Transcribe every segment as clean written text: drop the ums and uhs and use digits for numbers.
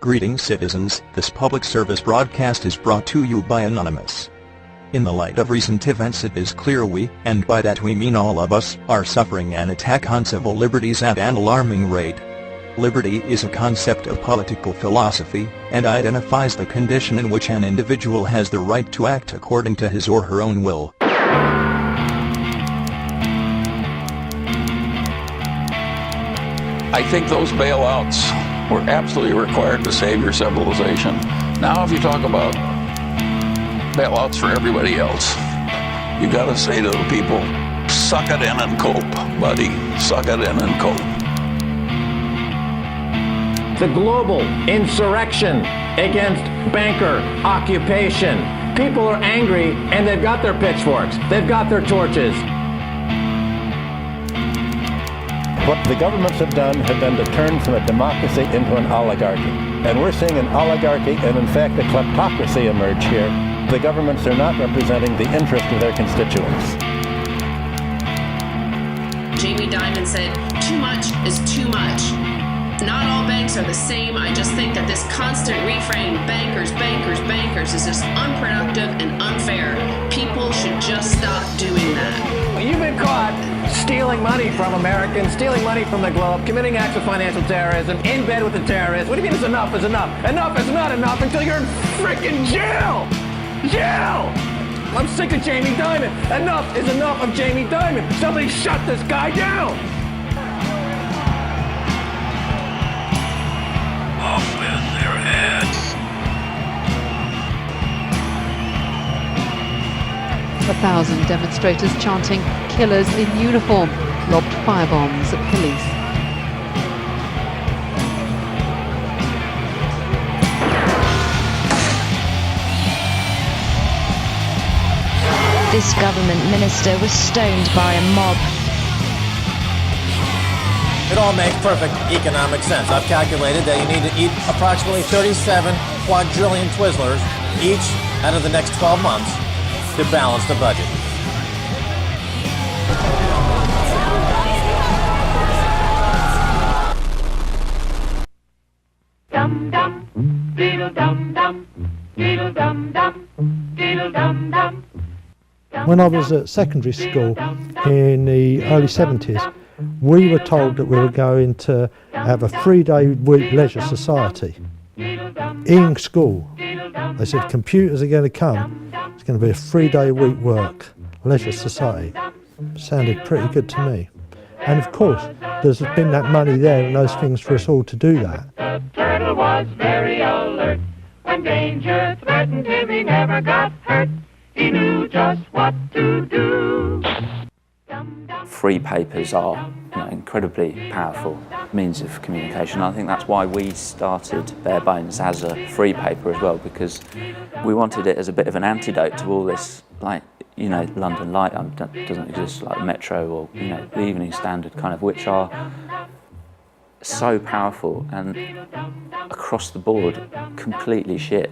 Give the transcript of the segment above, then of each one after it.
Greetings citizens, this public service broadcast is brought to you by Anonymous. In the light of recent events, it is clear we, and by that we mean all of us, are suffering an attack on civil liberties at an alarming rate. Liberty is a concept of political philosophy, and identifies the condition in which an individual has the right to act according to his or her own will. I think those bailouts were absolutely required to save your civilization. Now if you talk about bailouts for everybody else, you gotta say to the people, suck it in and cope, buddy. Suck it in and cope. The global insurrection against banker occupation. People are angry and they've got their pitchforks, they've got their torches. What the governments have done to turn from a democracy into an oligarchy. And we're seeing an oligarchy and in fact a kleptocracy emerge here. The governments are not representing the interest of their constituents. Jamie Dimon said, too much is too much. Not all banks are the same. I just think that this constant refrain, bankers, bankers, bankers, is just unproductive and unfair. People should just stop doing that. You've been caught stealing money from Americans, stealing money from the globe, committing acts of financial terrorism, in bed with the terrorists. What do you mean enough is enough? Enough is not enough until you're in frickin' jail! Jail! I'm sick of Jamie Dimon. Enough is enough of Jamie Dimon. Somebody shut this guy down! Off with their heads. 1,000 demonstrators chanting "Killers in uniform" lobbed firebombs at police. This government minister was stoned by a mob. It all makes perfect economic sense. I've calculated that you need to eat approximately 37 quadrillion Twizzlers each out of the next 12 months to balance the budget. Dum dum, diddle dum dum, diddle dum dum, diddle dum dum. When I was at secondary school in the early 70s, we were told that we were going to have a 3-day-week leisure society. In school, they said computers are going to come, it's going to be a 3-day-week work, leisure society. Sounded pretty good to me. And of course, there's been that money there and those things for us all to do that. The turtle was very alert. When danger threatened him, he never got hurt. He knew just what to do. Free papers are incredibly powerful means of communication. I think that's why we started Bare Bones as a free paper as well, because we wanted it as a bit of an antidote to all this, London Light doesn't exist, like Metro or the Evening Standard kind of, which are so powerful and across the board completely shit.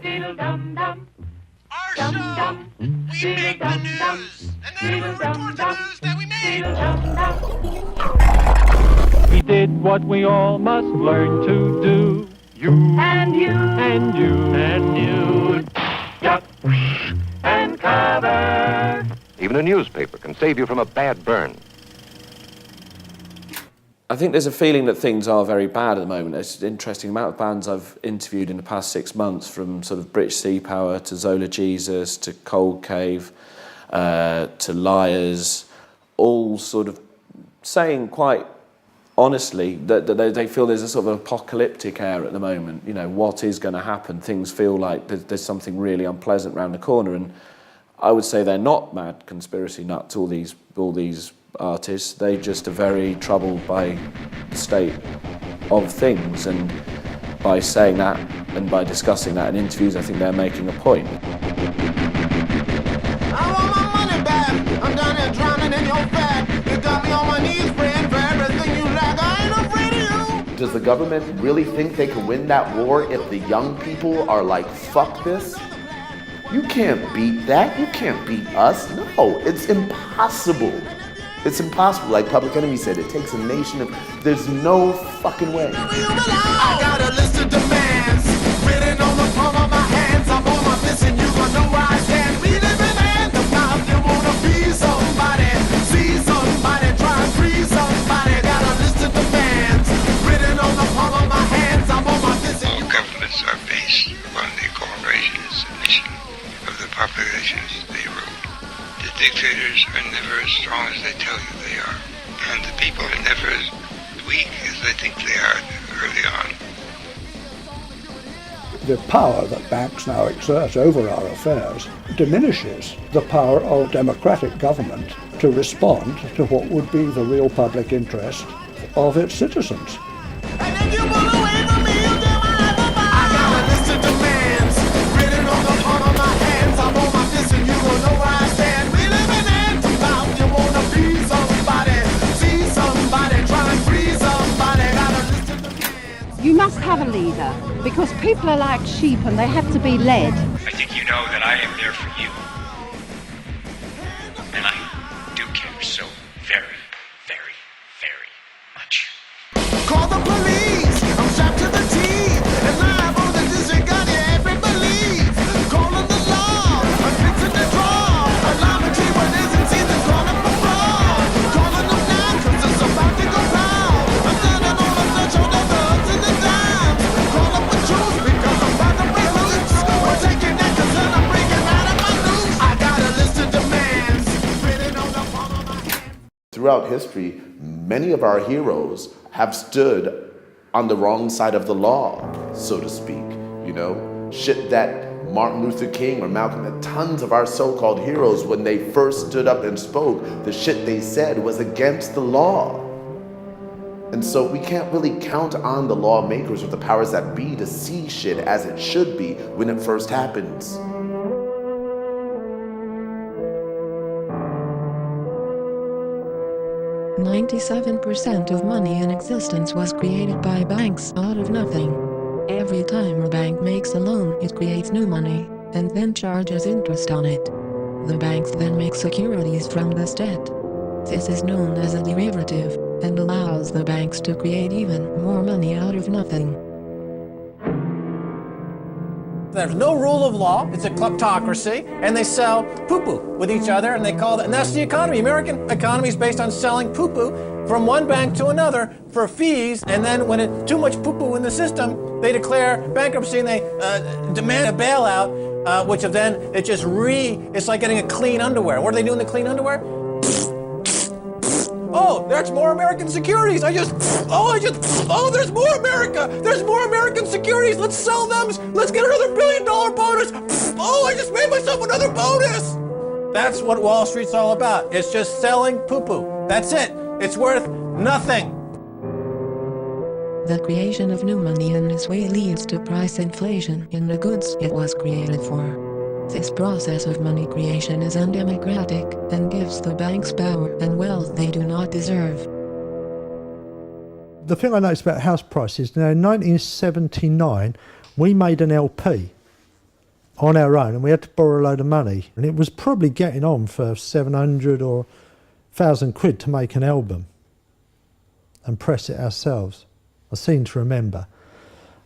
Our show, we make the news, and then we report the news that we made. He did what we all must learn to do. You and you and you and you. Duck and cover. Even a newspaper can save you from a bad burn. I think there's a feeling that things are very bad at the moment. It's an interesting amount of bands I've interviewed in the past 6 months, from sort of British Sea Power to Zola Jesus to Cold Cave to Liars, all sort of saying quite honestly that they feel there's a sort of apocalyptic air at the moment. What is going to happen? Things feel like there's something really unpleasant around the corner, and I would say they're not mad conspiracy nuts, all these artists. They just are very troubled by the state of things, and by saying that and by discussing that in interviews, I think they're making a point. I want my money back. I'm down here drowning in your fat. You got me on my knees praying for everything you lack. I ain't afraid of you. Does the government really think they can win that war if the young people are like, fuck this? You can't beat that. You can't beat us. No, it's impossible. It's impossible. Like Public Enemy said, it takes a nation of... There's no fucking way. I got a list of demands. strong as they tell you they are. And the people are never as weak as they think they are early on. The power that banks now exert over our affairs diminishes the power of democratic government to respond to what would be the real public interest of its citizens. You must have a leader, because people are like sheep and they have to be led. I think you know that I am there for you. And I do care so very, very, very much. Call the police, I'm strapped to the teeth, and liable to disregard every belief. Calling the law, I'm fixing the draw. Alarmity when isn't seen, they're calling for fraud. Calling them now, cause it's about to go down. I'm standing on the threshold of the ups and the downs. Call up the truth, because I'm about to break loose. We're taking that cause then I'm breaking out of my noose. I got a list of demands, written on the palm of my hand. Throughout history, many of our heroes have stood on the wrong side of the law, so to speak, you know? Shit that Martin Luther King or Malcolm, tons of our so-called heroes, when they first stood up and spoke, the shit they said was against the law. And so we can't really count on the lawmakers or the powers that be to see shit as it should be when it first happens. %97% of money in existence was created by banks out of nothing. Every time a bank makes a loan, it creates new money, and then charges interest on it. The banks then make securities from this debt. This is known as a derivative, and allows the banks to create even more money out of nothing. There's no rule of law, it's a kleptocracy, and they sell poo-poo with each other, and they call that, and that's the economy. American economy is based on selling poo-poo from one bank to another for fees, and then when it's too much poo-poo in the system, they declare bankruptcy and they demand a bailout, which then it's like getting a clean underwear. What do they do in the clean underwear? Oh, there's more American securities. There's more America. There's more American securities. Let's sell them. Let's get another $1 billion bonus. Oh, I just made myself another bonus. That's what Wall Street's all about. It's just selling poo-poo. That's it. It's worth nothing. The creation of new money in this way leads to price inflation in the goods it was created for. This process of money creation is undemocratic and gives the banks power and wealth they do not deserve. The thing I noticed about house prices, now in 1979 we made an LP on our own and we had to borrow a load of money, and it was probably getting on for 700 or 1,000 quid to make an album and press it ourselves. I seem to remember.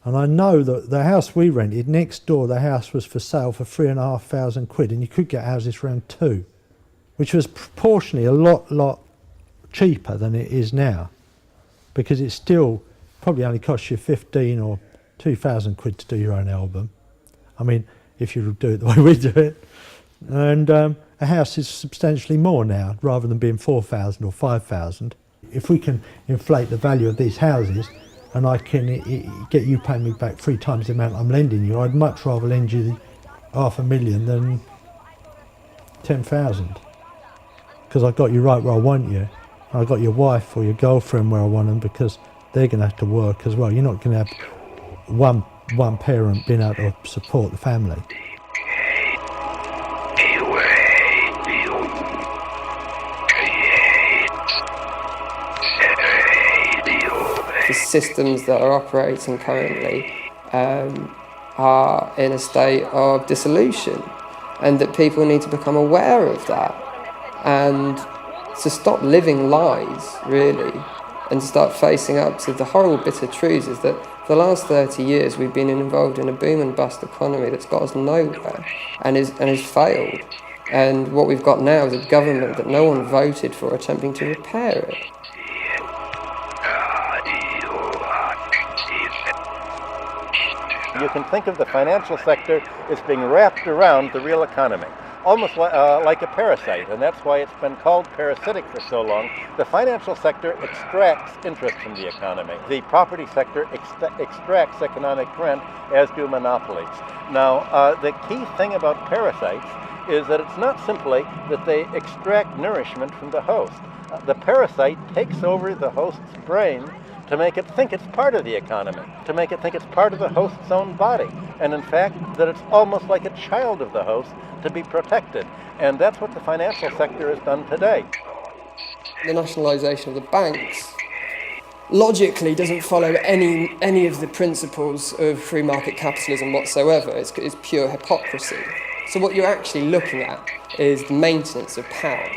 And I know that the house we rented, next door the house was for sale for 3,500 quid, and you could get houses for around 2, which was proportionally a lot cheaper than it is now, because it still probably only costs you 15 or 2,000 quid to do your own album. I mean, if you do it the way we do it. And a house is substantially more now, rather than being 4,000 or 5,000. If we can inflate the value of these houses, and I can get you paying me back 3 times the amount I'm lending you, I'd much rather lend you $500,000 than 10,000. Because I got you right where I want you. I got your wife or your girlfriend where I want them, because they're going to have to work as well. You're not going to have one parent being able to support the family. The systems that are operating currently are in a state of dissolution, and that people need to become aware of that and to stop living lies, really, and start facing up to the horrible bitter truths is that for the last 30 years we've been involved in a boom and bust economy that's got us nowhere and has failed. And what we've got now is a government that no one voted for attempting to repair it. You can think of the financial sector as being wrapped around the real economy. almost like a parasite, and that's why it's been called parasitic for so long. The financial sector extracts interest from the economy. The property sector extracts economic rent, as do monopolies. Now, the key thing about parasites is that it's not simply that they extract nourishment from the host. The parasite takes over the host's brain to make it think it's part of the economy, to make it think it's part of the host's own body, and in fact that it's almost like a child of the host to be protected. And that's what the financial sector has done today. The nationalisation of the banks logically doesn't follow any of the principles of free market capitalism whatsoever. It's pure hypocrisy. So what you're actually looking at is the maintenance of power.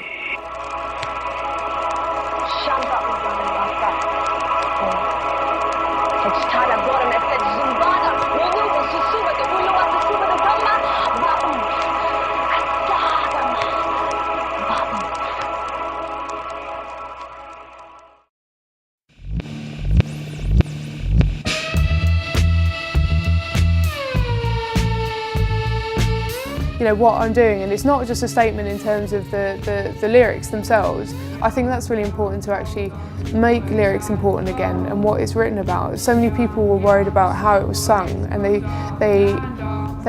You know, what I'm doing, and it's not just a statement in terms of the lyrics themselves. I think that's really important, to actually make lyrics important again and what it's written about. So many people were worried about how it was sung, and they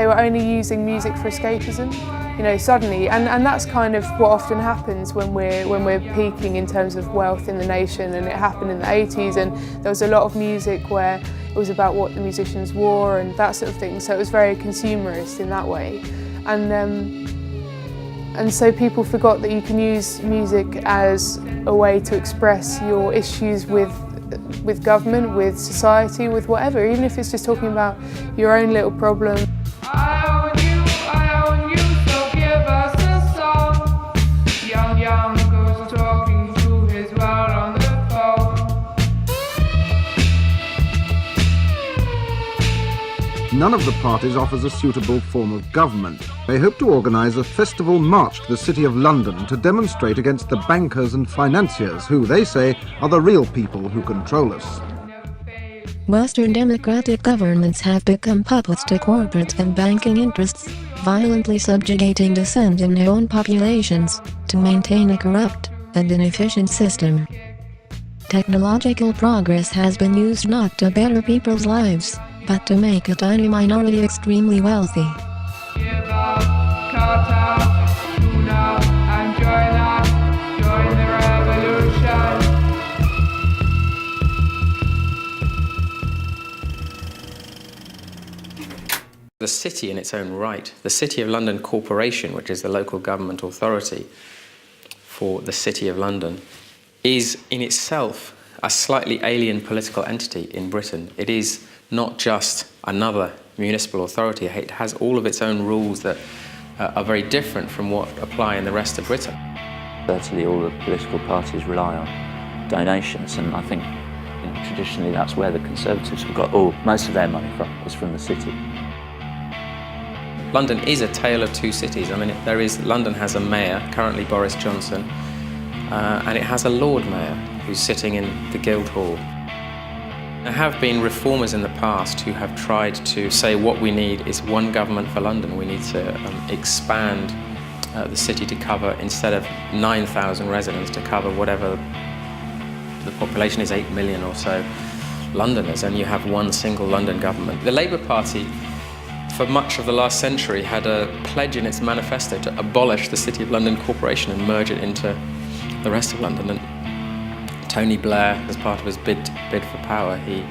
were only using music for escapism, you know, suddenly, and that's kind of what often happens when we're peaking in terms of wealth in the nation. And it happened in the 80s, and there was a lot of music where it was about what the musicians wore and that sort of thing, so it was very consumerist in that way. And so people forgot that you can use music as a way to express your issues with government, with society, with whatever, even if it's just talking about your own little problem. I own you, so give us a song. Young goes talking to his world on the phone. None of the parties offers a suitable form of government. They hope to organise a festival march to the City of London to demonstrate against the bankers and financiers who, they say, are the real people who control us. Western democratic governments have become puppets to corporate and banking interests, violently subjugating dissent in their own populations to maintain a corrupt and inefficient system. Technological progress has been used not to better people's lives, but to make a tiny minority extremely wealthy. The city in its own right, the City of London Corporation, which is the local government authority for the City of London, is in itself a slightly alien political entity in Britain. It is not just another municipal authority. It has all of its own rules that are very different from what apply in the rest of Britain. Certainly all the political parties rely on donations, and I think traditionally that's where the Conservatives have got most of their money from, is from the city. London is a tale of two cities. I mean, London has a mayor, currently Boris Johnson, and it has a Lord Mayor who's sitting in the Guildhall. There have been reformers in the past who have tried to say what we need is one government for London. We need to expand the city to cover, instead of 9,000 residents, to cover whatever the population is, 8 million or so Londoners, and you have one single London government. The Labour Party, for much of the last century, had a pledge in its manifesto to abolish the City of London Corporation and merge it into the rest of London. And Tony Blair, as part of his bid for power, he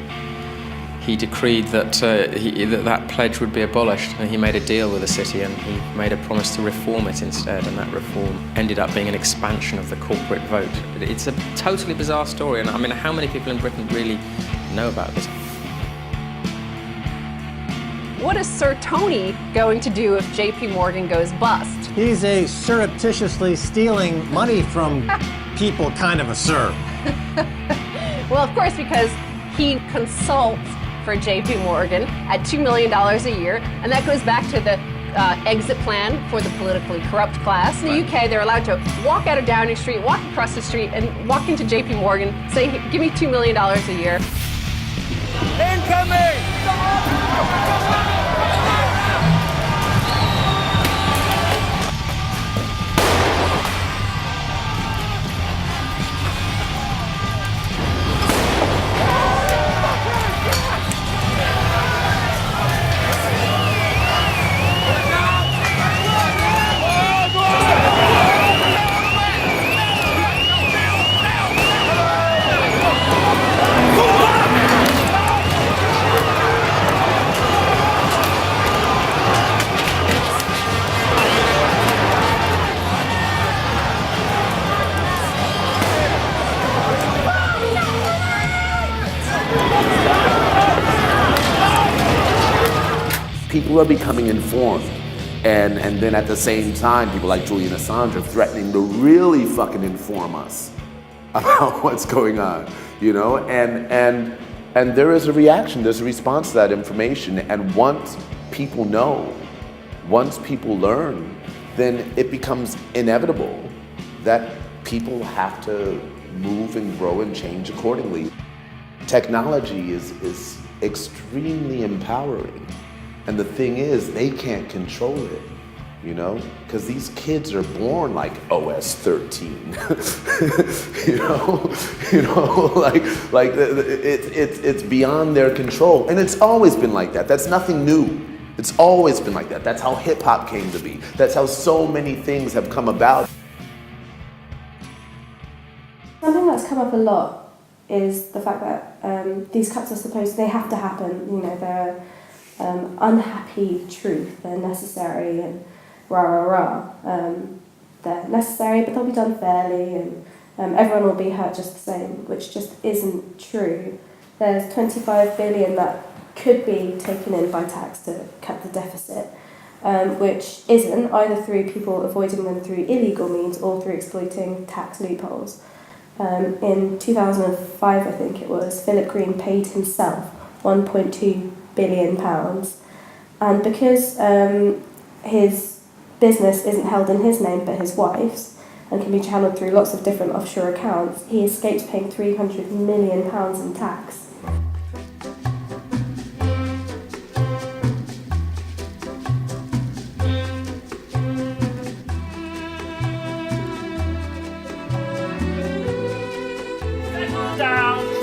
decreed that that pledge would be abolished, and he made a deal with the city, and he made a promise to reform it instead, and that reform ended up being an expansion of the corporate vote. It's a totally bizarre story, and I mean, how many people in Britain really know about this? What is Sir Tony going to do if JP Morgan goes bust? He's a surreptitiously stealing money from people kind of a sir. Well, of course, because he consults for JP Morgan at $2 million a year, and that goes back to the exit plan for the politically corrupt class. In the UK, they're allowed to walk out of Downing Street, walk across the street, and walk into JP Morgan, say, give me $2 million a year. Incoming! People are becoming informed. And then at the same time, people like Julian Assange are threatening to really fucking inform us about what's going on, you know? And there is a reaction, there's a response to that information. And once people know, once people learn, then it becomes inevitable that people have to move and grow and change accordingly. Technology is extremely empowering. And the thing is, they can't control it, you know? Because these kids are born like OS13, it's beyond their control. And it's always been like that. That's nothing new. It's always been like that. That's how hip hop came to be. That's how so many things have come about. Something that's come up a lot is the fact that these cuts are supposed, they have to happen, you know, they're unhappy truth, they're necessary and they're necessary, but they'll be done fairly and everyone will be hurt just the same, which just isn't true. There's 25 billion that could be taken in by tax to cut the deficit, which isn't, either through people avoiding them through illegal means or through exploiting tax loopholes. In 2005, I think it was, Philip Green paid himself £1.2 billion, and because his business isn't held in his name but his wife's and can be channeled through lots of different offshore accounts, he escaped paying £300 million in tax.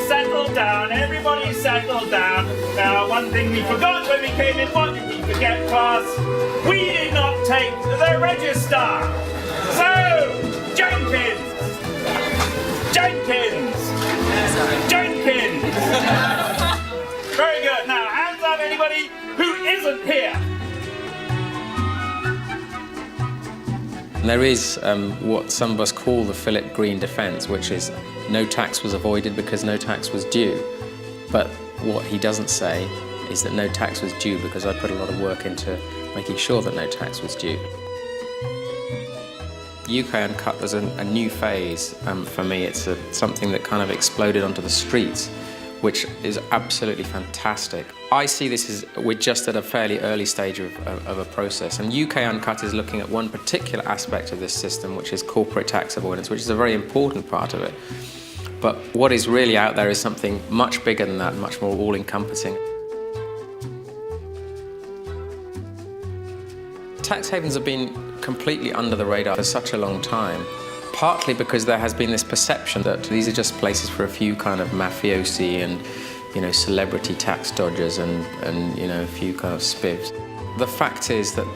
Settle down, everybody settle down. Now, one thing we forgot when we came in, what did we forget, class? We did not take the register. So, Jenkins! Very good. Now, hands up, anybody who isn't here. There is what some of us call the Philip Green defence, which is no tax was avoided because no tax was due. But what he doesn't say is that no tax was due because I put a lot of work into making sure that no tax was due. UK Uncut was a new phase for me. It's something that kind of exploded onto the streets, which is absolutely fantastic. I see this as we're just at a fairly early stage of a process, and UK Uncut is looking at one particular aspect of this system, which is corporate tax avoidance, which is a very important part of it. But what is really out there is something much bigger than that, much more all-encompassing. Tax havens have been completely under the radar for such a long time, partly because there has been this perception that these are just places for a few kind of mafiosi and, you know, celebrity tax dodgers and you know, a few kind of spivs. The fact is that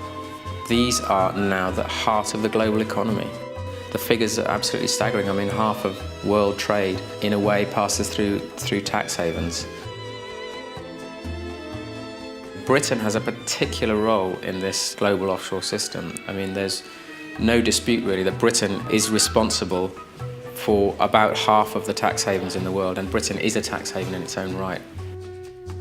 these are now the heart of the global economy. The figures are absolutely staggering. I mean, half of world trade, in a way, passes through tax havens. Britain has a particular role in this global offshore system. I mean, there's no dispute really that Britain is responsible for about half of the tax havens in the world, and Britain is a tax haven in its own right.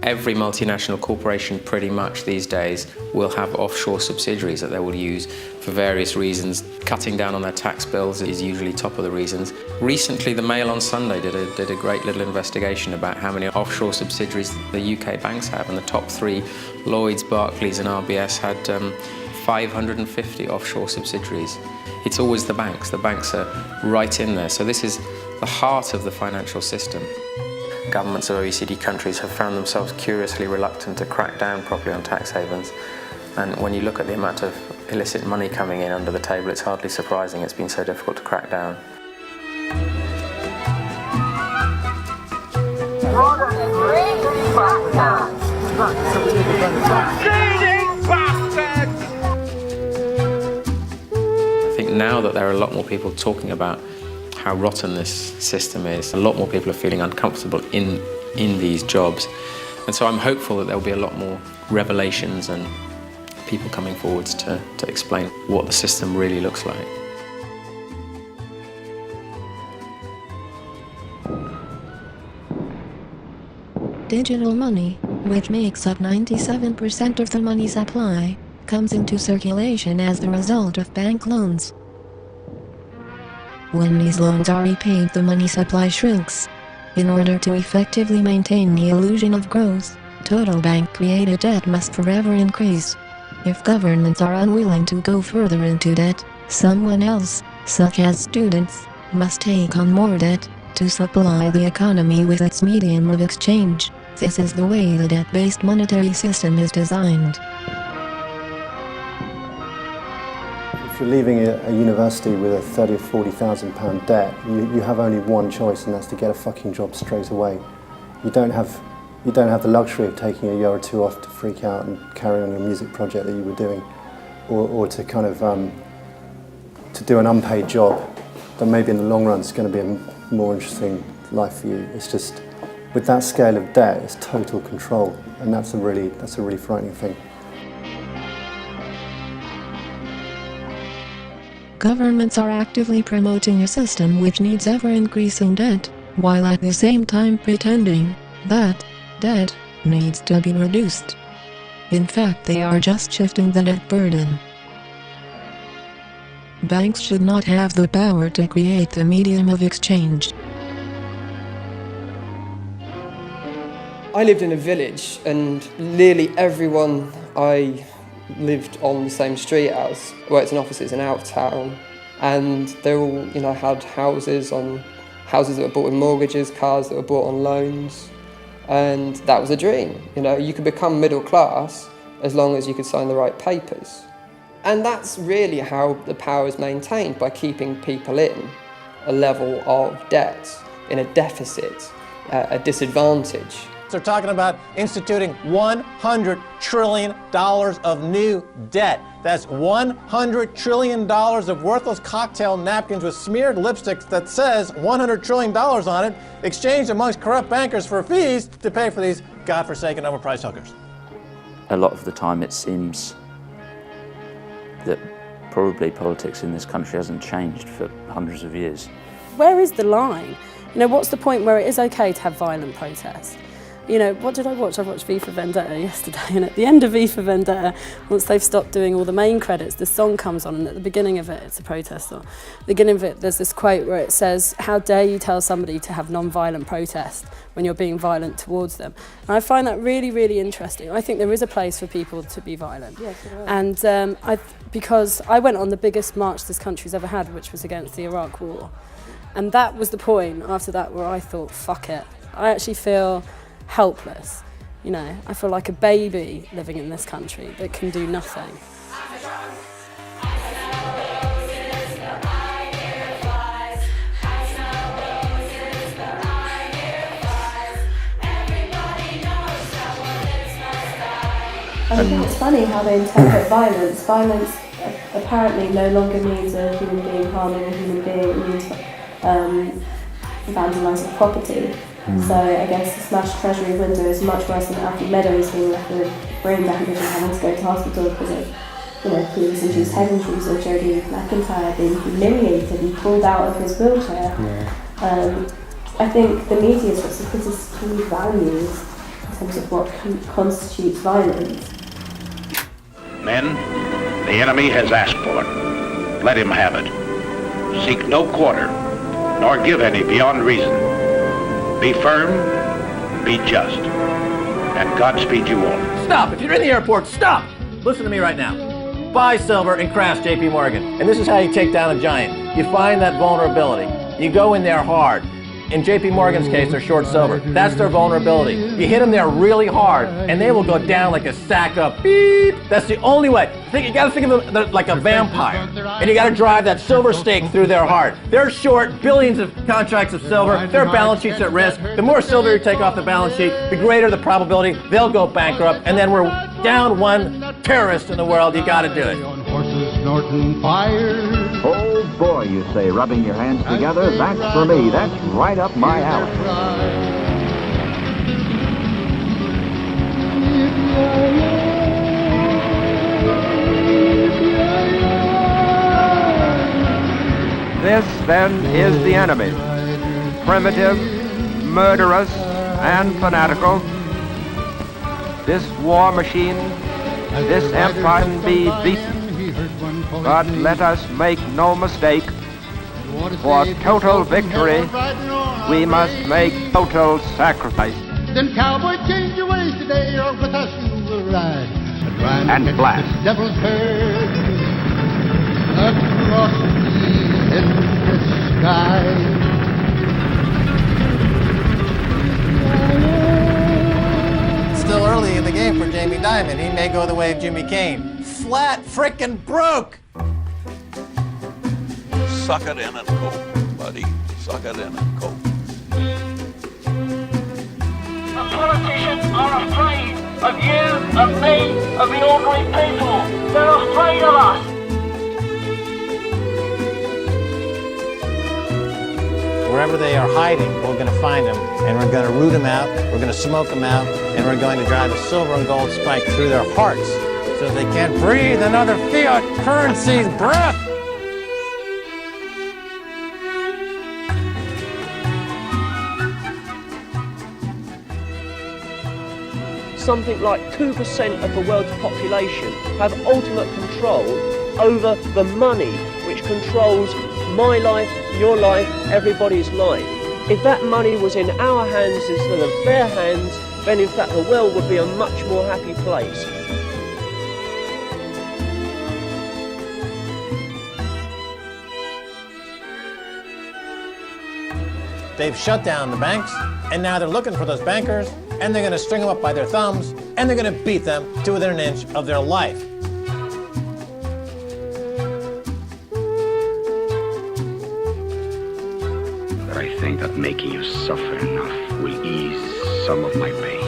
Every multinational corporation pretty much these days will have offshore subsidiaries that they will use for various reasons. Cutting down on their tax bills is usually top of the reasons. Recently, the Mail on Sunday did a great little investigation about how many offshore subsidiaries the UK banks have, and the top three, Lloyds, Barclays and RBS, had 550 offshore subsidiaries. It's always the banks. The banks are right in there. So this is the heart of the financial system. Governments of OECD countries have found themselves curiously reluctant to crack down properly on tax havens. And when you look at the amount of illicit money coming in under the table, it's hardly surprising it's been so difficult to crack down. I think now that there are a lot more people talking about how rotten this system is, a lot more people are feeling uncomfortable in these jobs. And so I'm hopeful that there'll be a lot more revelations and people coming forwards to explain what the system really looks like. Digital money which makes up 97% of the money supply, comes into circulation as the result of bank loans. When these loans are repaid, the money supply shrinks. In order to effectively maintain the illusion of growth, total bank-created debt must forever increase. If governments are unwilling to go further into debt, someone else, such as students, must take on more debt to supply the economy with its medium of exchange. This is the way the debt-based monetary system is designed. If you're leaving a university with a £30,000 or £40,000 debt, you have only one choice, and that's to get a fucking job straight away. You don't have the luxury of taking a year or two off to freak out and carry on your music project that you were doing, or to kind of to do an unpaid job that maybe in the long run is going to be a more interesting life for you. It's just, with that scale of debt, it's total control, and that's a really frightening thing. Governments are actively promoting a system which needs ever-increasing debt, while at the same time pretending that debt needs to be reduced. In fact, they are just shifting the debt burden. Banks should not have the power to create the medium of exchange. I lived in a village, and nearly everyone I lived on the same street as worked in offices in out of town, and they all, had houses that were bought with mortgages, cars that were bought on loans, and that was a dream. You could become middle class as long as you could sign the right papers. And that's really how the power is maintained, by keeping people in a level of debt, in a deficit, a disadvantage. They're talking about instituting $100 trillion of new debt. That's $100 trillion of worthless cocktail napkins with smeared lipstick that says $100 trillion on it, exchanged amongst corrupt bankers for fees to pay for these godforsaken overpriced hookers. A lot of the time it seems that probably politics in this country hasn't changed for hundreds of years. Where is the line? What's the point where it is okay to have violent protests? What did I watch? I watched V for Vendetta yesterday, and at the end of V for Vendetta, once they've stopped doing all the main credits, the song comes on, and at the beginning of it, it's a protest song. At the beginning of it, there's this quote where it says, "How dare you tell somebody to have non-violent protest when you're being violent towards them?" And I find that really, really interesting. I think there is a place for people to be violent. Yes, and because I went on the biggest march this country's ever had, which was against the Iraq War. And that was the point after that where I thought, fuck it. I actually feel helpless. I feel like a baby living in this country that can do nothing. I think it's funny how they interpret violence. Violence apparently no longer means a human being harming a human being. It means vandalising property. So I guess the smashed Treasury window is much worse than Alfie Meadows being left with brain damage and having to go to hospital because of police-induced head injuries, or Jodie McIntyre being humiliated and pulled out of his wheelchair. I think the media is what's put us key values in terms of what constitutes violence. Men, the enemy has asked for it. Let him have it. Seek no quarter, nor give any beyond reason. Be firm, be just, and Godspeed you all. Stop! If you're in the airport, stop! Listen to me right now. Buy silver and crash JP Morgan. And this is how you take down a giant. You find that vulnerability. You go in there hard. In JP Morgan's case, they're short silver. That's their vulnerability. You hit them there really hard, and they will go down like a sack of beep. That's the only way. You gotta think of them like a vampire. And you gotta drive that silver stake through their heart. They're short billions of contracts of silver. Their balance sheet's at risk. The more silver you take off the balance sheet, the greater the probability they'll go bankrupt. And then we're down one terrorist in the world. You gotta do it. Snorting fire. Oh boy, you say, rubbing your hands together, that's for me. That's right up my alley. This, then, is the enemy. Primitive, murderous, and fanatical. This war machine, this empire can be beaten. But let us make no mistake, for total victory, we must make total sacrifice. Then cowboy, change your ways today, or with us you will ride. And blast. The devil's herd across the endless sky. Still early in the game for Jamie Dimon. He may go the way of Jimmy Cain. Flat frickin' broke! Suck it in and go, buddy. Suck it in and go. The politicians are afraid of you, of me, of the ordinary people. They're afraid of us. Wherever they are hiding, we're going to find them, and we're going to root them out, we're going to smoke them out, and we're going to drive a silver and gold spike through their hearts so that they can't breathe another fiat currency's breath. Something like 2% of the world's population have ultimate control over the money which controls my life, your life, everybody's life. If that money was in our hands instead of their hands, then in fact the world would be a much more happy place. They've shut down the banks, and now they're looking for those bankers, and they're going to string them up by their thumbs, and they're going to beat them to within an inch of their life. But I think that making you suffer enough will ease some of my pain.